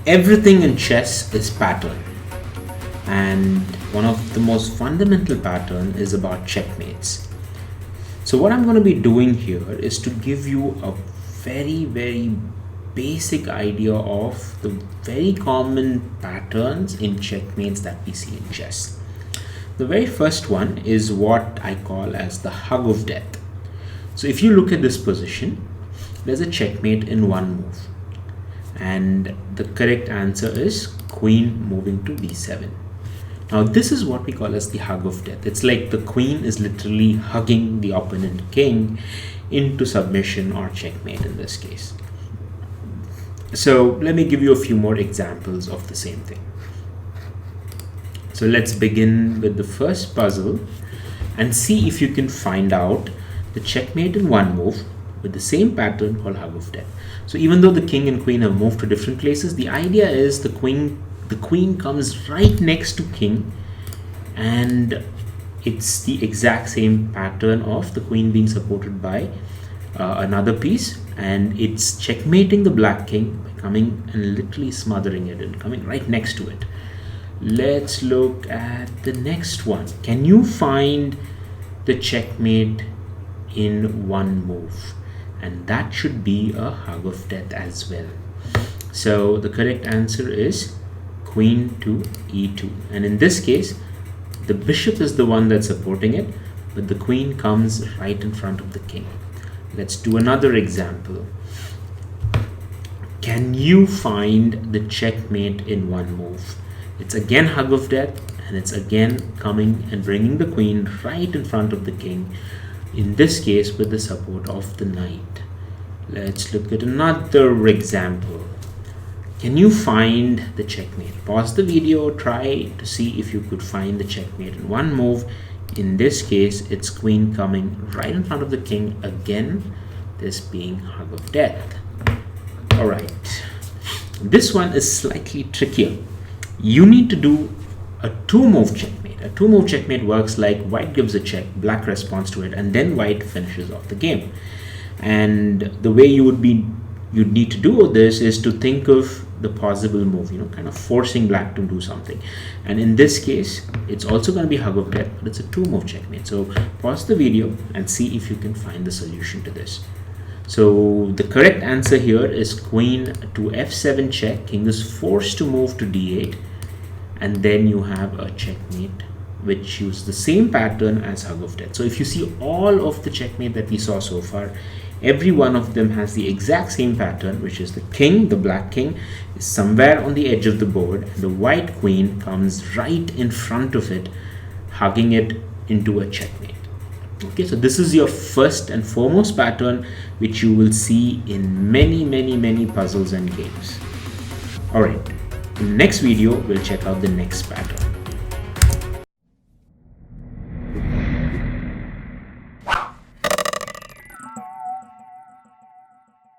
Everything in chess is pattern, and one of the most fundamental pattern is about checkmates. So what I'm going to be doing here is to give you a very basic idea of the very common patterns in checkmates that we see in chess. The very first one is what I call as the hug of death. So if you look at this position, there's a checkmate in one move, and the correct answer is queen moving to d7. Now this is what we call as the hug of death. It's like the queen is literally hugging the opponent king into submission or checkmate in this case. So let me give you a few more examples of the same thing. So let's begin with the first puzzle and see if you can find out the checkmate in one move with the same pattern called hug of death. So even though the king and queen have moved to different places, the idea is the queen comes right next to king, and it's the exact same pattern of the queen being supported by another piece, and it's checkmating the black king by coming and literally smothering it and coming right next to it. Let's look at the next one. Can you find the checkmate in one move? And that should be a hug of death as well. So the correct answer is queen to e2, and in this case the bishop is the one that's supporting it, but the queen comes right in front of the king. Let's do another example. Can you find the checkmate in one move? It's again hug of death, and it's again coming and bringing the queen right in front of the king, in this case with the support of the knight. Let's look at another example. Can you find the checkmate? Pause the video, try to see if you could find the checkmate in one move. In this case, it's queen coming right in front of the king, again this being hug of death. All right, this one is slightly trickier. You need to do a two-move checkmate. A two-move checkmate works like white gives a check, black responds to it, and then white finishes off the game. And the way you'd need to do this is to think of the possible move, kind of forcing black to do something. And in this case, it's also going to be hug of death, but it's a two-move checkmate. So pause the video and see if you can find the solution to this. So the correct answer here is queen to f7 check. King is forced to move to d8, and then you have a checkmate which uses the same pattern as hug of death. So if you see all of the checkmate that we saw so far, every one of them has the exact same pattern, which is the king, the black king, is somewhere on the edge of the board, and the white queen comes right in front of it, hugging it into a checkmate. Okay, so this is your first and foremost pattern, which you will see in many puzzles and games. All right, in the next video, we'll check out the next pattern.